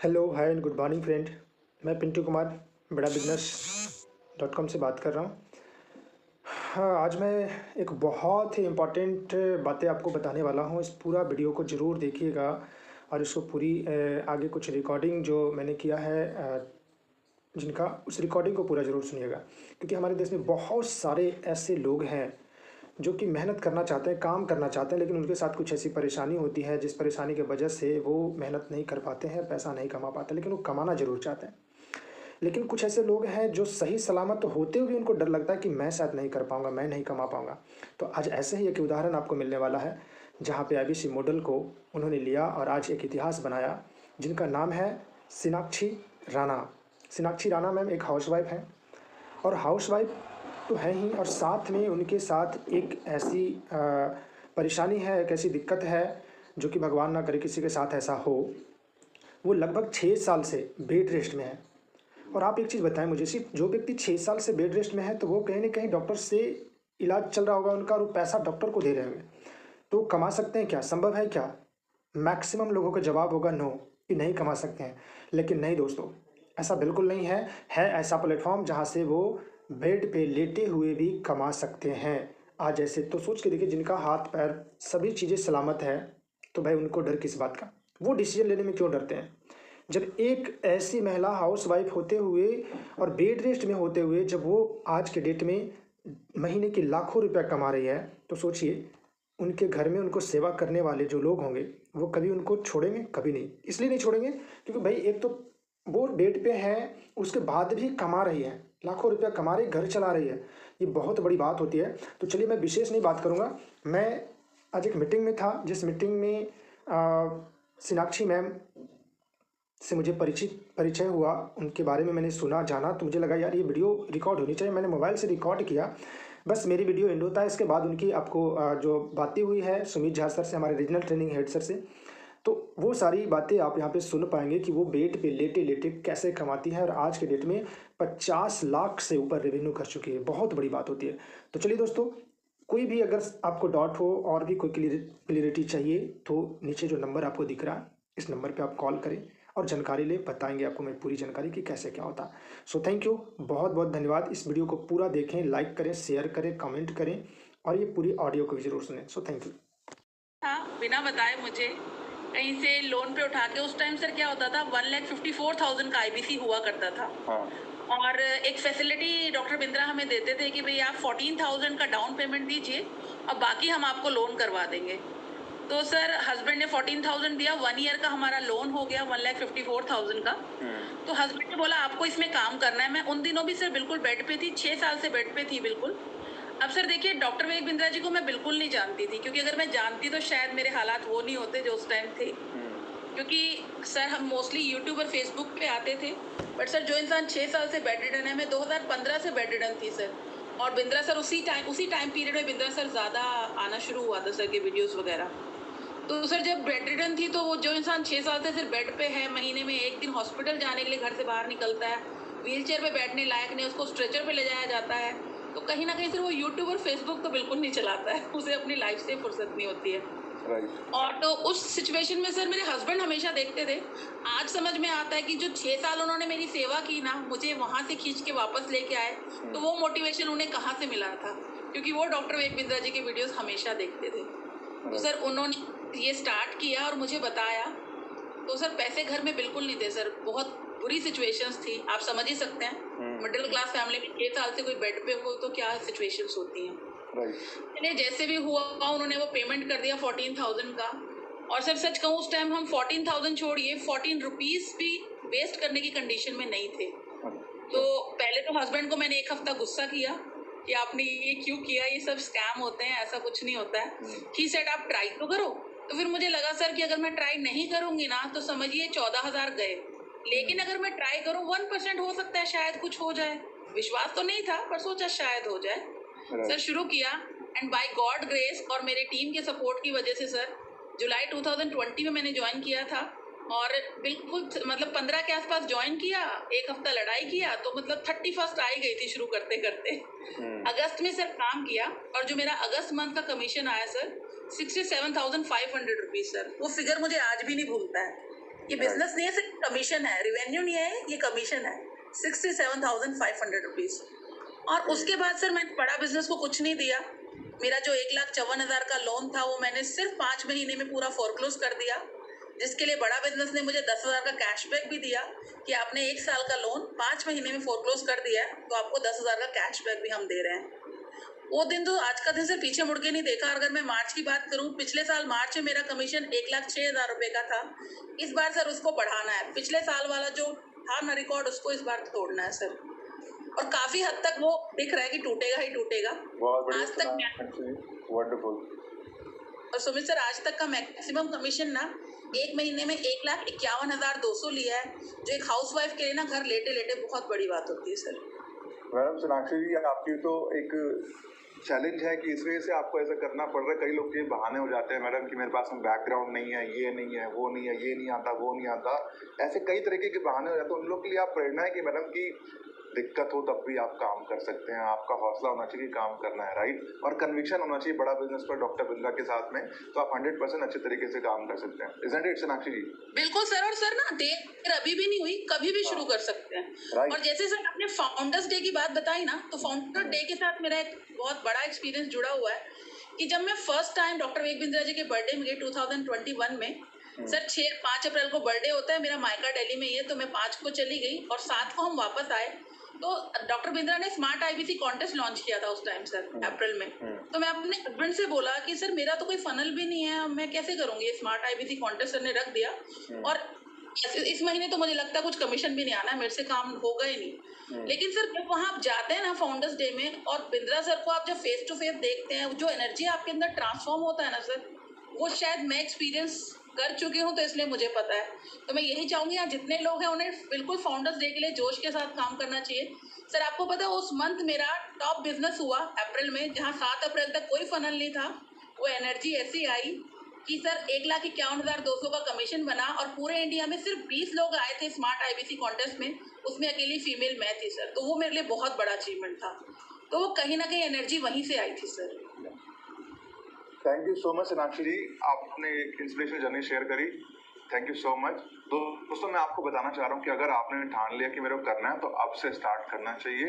Hello hi and good morning friend. मैं पिंटू कुमार बड़ा business .com से बात कर रहा हूँ। हाँ, आज मैं एक बहुत ही इम्पोर्टेंट बातें आपको बताने वाला हूँ। इस पूरा वीडियो को ज़रूर देखिएगा और इसको पूरी आगे कुछ रिकॉर्डिंग जो मैंने किया है जिनका उस रिकॉर्डिंग को पूरा ज़रूर सुनिएगा, क्योंकि हमारे देश में बहुत सारे ऐसे लोग हैं जो कि मेहनत करना चाहते हैं, काम करना चाहते हैं, लेकिन उनके साथ कुछ ऐसी परेशानी होती है जिस परेशानी की वजह से वो मेहनत नहीं कर पाते हैं, पैसा नहीं कमा पाते, लेकिन वो कमाना ज़रूर चाहते हैं। लेकिन कुछ ऐसे लोग हैं जो सही सलामत होते हुए उनको डर लगता है कि मैं शायद नहीं कर पाऊंगा, मैं नहीं कमा पाऊंगा। तो आज ऐसे ही एक उदाहरण आपको मिलने वाला है जहाँ पे आईबीसी मॉडल को उन्होंने लिया और आज एक इतिहास बनाया, जिनका नाम है मीनाक्षी राणा। मीनाक्षी राणा मैम एक हाउसवाइफ हैं, और हाउसवाइफ तो है ही, और साथ में उनके साथ एक ऐसी परेशानी है, एक ऐसी दिक्कत है जो कि भगवान ना करे किसी के साथ ऐसा हो। वो लगभग 6 साल से बेड रेस्ट में है। और आप एक चीज़ बताएं मुझे, सिर्फ जो व्यक्ति 6 साल से बेड रेस्ट में है तो वो कहीं ना कहीं डॉक्टर से इलाज चल रहा होगा उनका, और वो पैसा डॉक्टर को दे रहे होंगे, तो वो कमा सकते हैं क्या? संभव है क्या? मैक्सिमम लोगों का जवाब होगा नो, कि नहीं कमा सकते हैं। लेकिन नहीं दोस्तों, ऐसा बिल्कुल नहीं है ऐसा प्लेटफॉर्म जहाँ से वो बेड पे लेटे हुए भी कमा सकते हैं। आज ऐसे तो सोच के देखिए, जिनका हाथ पैर सभी चीज़ें सलामत है, तो भाई उनको डर किस बात का? वो डिसीजन लेने में क्यों डरते हैं? जब एक ऐसी महिला हाउसवाइफ होते हुए और बेड रेस्ट में होते हुए जब वो आज के डेट में महीने के लाखों रुपया कमा रही है, तो सोचिए उनके घर में उनको सेवा करने वाले जो लोग होंगे वो कभी उनको छोड़ेंगे? कभी नहीं। इसलिए नहीं छोड़ेंगे क्योंकि भाई एक तो वो डेट पे है, उसके बाद भी कमा रही है, लाखों रुपया कमा रही, घर चला रही है। ये बहुत बड़ी बात होती है। तो चलिए, मैं विशेष नहीं बात करूँगा। मैं आज एक मीटिंग में था, जिस मीटिंग में मीनाक्षी मैम से मुझे परिचय हुआ, उनके बारे में मैंने सुना जाना, तो मुझे लगा यार ये वीडियो रिकॉर्ड होनी चाहिए। मैंने मोबाइल से रिकॉर्ड किया। बस मेरी वीडियो एंड होता है, इसके बाद उनकी आपको जो बातें हुई है सुमित झा सर से, हमारे रीजनल ट्रेनिंग हेड सर से, तो वो सारी बातें आप यहाँ पे सुन पाएंगे कि वो बेड पे लेटे लेटे कैसे कमाती है, और आज के डेट में 50 लाख से ऊपर रेवेन्यू कर चुकी है। बहुत बड़ी बात होती है। तो चलिए दोस्तों, कोई भी अगर आपको डाउट हो और भी कोई क्लियरिटी चाहिए तो नीचे जो नंबर आपको दिख रहा है, इस नंबर पे आप कॉल करें और जानकारी ले, बताएंगे आपको मैं पूरी जानकारी कि कैसे क्या होता है। सो थैंक यू, बहुत बहुत धन्यवाद। इस वीडियो को पूरा देखें, लाइक करें, शेयर करें, कमेंट करें, और ये पूरी ऑडियो को भी जरूर सुनें। So thank you. हाँ, बिना बताए मुझे कहीं से लोन पे उठा के, उस टाइम सर क्या होता था, 1,54,000 का आईबीसी हुआ करता था। हाँ। और एक फैसिलिटी डॉक्टर बिंद्रा हमें देते थे कि भाई आप 14,000 का डाउन पेमेंट दीजिए और बाकी हम आपको लोन करवा देंगे। तो सर हस्बैंड ने 14,000 दिया, 1 ईयर का हमारा लोन हो गया 1,54,000 का। तो हस्बैंड ने बोला आपको इसमें काम करना है। मैं उन दिनों भी सर बिल्कुल बेड पे थी, 6 साल से बेड पे थी बिल्कुल। अब सर देखिए, डॉक्टर विवेक बिंद्रा जी को मैं बिल्कुल नहीं जानती थी, क्योंकि अगर मैं जानती तो शायद मेरे हालात वो नहीं होते जो उस टाइम थे। क्योंकि सर हम मोस्टली यूट्यूब और फेसबुक पे आते थे। बट सर जो इंसान 6 साल से बेड रिडन है, मैं 2015 से बेड रिडन थी सर। और बिंद्रा सर उसी टाइम पीरियड में बिंद्रा सर ज़्यादा आना शुरू हुआ था सर के वीडियोस वगैरह। तो सर जब बेड रिडन थी, तो वो जो इंसान 6 साल से सिर्फ बेड पे है, महीने में 1 दिन हॉस्पिटल जाने के लिए घर से बाहर निकलता है, व्हीलचेयर पे बैठने लायक नहीं, उसको स्ट्रेचर पे ले जाया जाता है, तो कहीं ना कहीं सिर्फ वो यूट्यूब और फेसबुक तो बिल्कुल नहीं चलाता है, उसे अपनी लाइफ से फुर्सत नहीं होती है। और तो उस सिचुएशन में सर मेरे हस्बैंड हमेशा देखते थे। आज समझ में आता है कि जो 6 साल उन्होंने मेरी सेवा की ना, मुझे वहां से खींच के वापस लेके आए, तो वो मोटिवेशन उन्हें कहाँ से मिला था, क्योंकि वो डॉक्टर विवेक बिंद्रा जी के वीडियोस हमेशा देखते थे। तो सर उन्होंने ये स्टार्ट किया और मुझे बताया। तो सर पैसे घर में बिल्कुल नहीं थे सर, बहुत बुरी सिचुएशंस थी, आप समझ ही सकते हैं। मिडिल क्लास फैमिली में 6 साल से कोई बेड पे हो तो क्या सिचुएशंस होती हैं। राइट। जैसे भी हुआ उन्होंने वो पेमेंट कर दिया 14,000 का। और सर सच कहूँ, उस टाइम हम 14,000 छोड़िए, 14 रुपीज भी वेस्ट करने की कंडीशन में नहीं थे। तो पहले तो हस्बैंड को मैंने 1 हफ्ता गुस्सा किया कि आपने ये क्यों किया, ये सब स्कैम होते हैं, ऐसा कुछ नहीं होता है। ही सेड आप ट्राई तो करो। तो फिर मुझे लगा सर कि अगर मैं ट्राई नहीं करूंगी ना, तो समझिए 14,000 गए। लेकिन अगर मैं ट्राई करूं, 1% हो सकता है शायद कुछ हो जाए। विश्वास तो नहीं था, पर सोचा शायद हो जाए। सर शुरू किया, एंड बाय गॉड ग्रेस और मेरे टीम के सपोर्ट की वजह से सर जुलाई 2020 में मैंने ज्वाइन किया था। और बिल्कुल मतलब 15 के आसपास ज्वाइन किया, 1 हफ्ता लड़ाई किया, तो मतलब 31 आ ही गई थी शुरू करते करते। अगस्त में सर काम किया, और जो मेरा अगस्त मंथ का कमीशन आया सर 67,500 रुपीज सर, वो फिगर मुझे आज भी नहीं भूलता है। ये बिजनेस नहीं है, सिर्फ कमीशन है, रेवेन्यू नहीं है, ये कमीशन है 67,500 रुपीज। और उसके बाद सर मैंने बड़ा बिजनेस को कुछ नहीं दिया। मेरा जो 1,54,000 का लोन था वो मैंने सिर्फ 5 महीने में पूरा फोरक्लोज कर दिया, जिसके लिए बड़ा बिजनेस ने मुझे 10,000 का कैशबैक भी दिया कि आपने 1 साल का लोन 5 महीने में फोरक्लोज कर दिया है तो आपको 10,000 का कैशबैक भी हम दे रहे हैं। वो दिन तो आज का दिन से पीछे मुड़ के नहीं देखा। अगर मैं मार्च की बात करूं, पिछले साल मार्च में मेरा कमीशन 1,06,000 रुपए का था। इस बार सर उसको बढ़ाना है, पिछले साल वाला जो था ना रिकॉर्ड उसको इस बार तोड़ना है सर। और काफी हद तक वो दिख रहा है कि टूटेगा ही टूटेगा। आज तक वंडरफुल। और सुमित सर आज तक का मैक्सिमम कमीशन ना एक महीने में 1,51,200 लिया है, जो एक हाउसवाइफ के लिए ना घर लेटे लेटे बहुत बड़ी बात होती है सर। मैडम सोनाक्षी जी, आपकी तो एक चैलेंज है कि इस वजह से आपको ऐसा करना पड़ रहा है। कई लोग के बहाने हो जाते हैं मैडम कि मेरे पास में बैकग्राउंड नहीं है, ये नहीं है, वो नहीं है, ये नहीं आता, वो नहीं आता, ऐसे कई तरीके के बहाने हो जाते हैं। उन लोग के लिए आप प्रेरणा है कि मैडम की दिक्कत हो तब भी आप काम कर सकते हैं, आपका हौसला होना चाहिए काम करना है, राइट, और कन्विक्शन होना चाहिए बड़ा बिजनेस पर डॉक्टर बिंद्रा के साथ में, तो आप 100% अच्छे तरीके से काम कर सकते हैं। इजंट इट सोनाक्षी जी? बिल्कुल सर। और सर ना देर अभी भी नहीं हुई, कभी भी शुरू कर सकते हैं। Right. और जैसे सर आपने फाउंडर्स डे की बात बताई ना, तो फाउंडर डे के साथ मेरा एक बहुत बड़ा एक्सपीरियंस जुड़ा हुआ है कि जब मैं first time doctor Vivek Bindra ji के बर्थडे में गई 2021 में, सर 5 अप्रैल को बर्थडे होता है मेरा, मायका दिल्ली में ही है, तो मैं 5 को चली गई और 7 को हम वापस आए। तो डॉक्टर बिंद्रा ने स्मार्ट आईबीसी कॉन्टेस्ट लॉन्च किया था उस टाइम सर, अप्रैल में। तो मैं अपने हस्बैंड से बोला कि सर मेरा तो कोई फनल भी नहीं है, मैं कैसे करूंगी, ये स्मार्ट आईबीसी कॉन्टेस्ट सर ने रख दिया। और इस महीने तो मुझे लगता है कुछ कमीशन भी नहीं आना, मेरे से काम होगा ही नहीं। लेकिन सर जब वहां आप जाते हैं ना फाउंडर्स डे में और बिंद्रा सर को आप जब फेस टू फेस देखते हैं, जो एनर्जी आपके अंदर ट्रांसफॉर्म होता है ना सर, वो शायद मैं एक्सपीरियंस कर चुकी हूँ तो इसलिए मुझे पता है। तो मैं यही चाहूंगी यहाँ जितने लोग हैं उन्हें बिल्कुल फाउंडर्स डे के लिए जोश के साथ काम करना चाहिए। सर आपको पता है उस मंथ मेरा टॉप बिजनेस हुआ अप्रैल में, जहाँ 7 अप्रैल तक कोई फनल नहीं था। वो एनर्जी ऐसी आई कि सर 1,51,200 का कमीशन बना और पूरे इंडिया में सिर्फ 20 लोग आए थे स्मार्ट आईबीसी कॉन्टेस्ट में, उसमें अकेली फीमेल मैं थी सर। तो वो मेरे लिए बहुत बड़ा अचीवमेंट था। तो वो कहीं ना कहीं एनर्जी वहीं से आई थी sir. Thank you so much Sonakshi ji, आपने एक इंस्पिरेशनल जर्नी शेयर करी, थैंक यू सो मच। दोस्तों मैं आपको बताना चाह रहा हूँ कि अगर आपने ठान लिया कि मेरे को करना है तो अब से स्टार्ट करना चाहिए।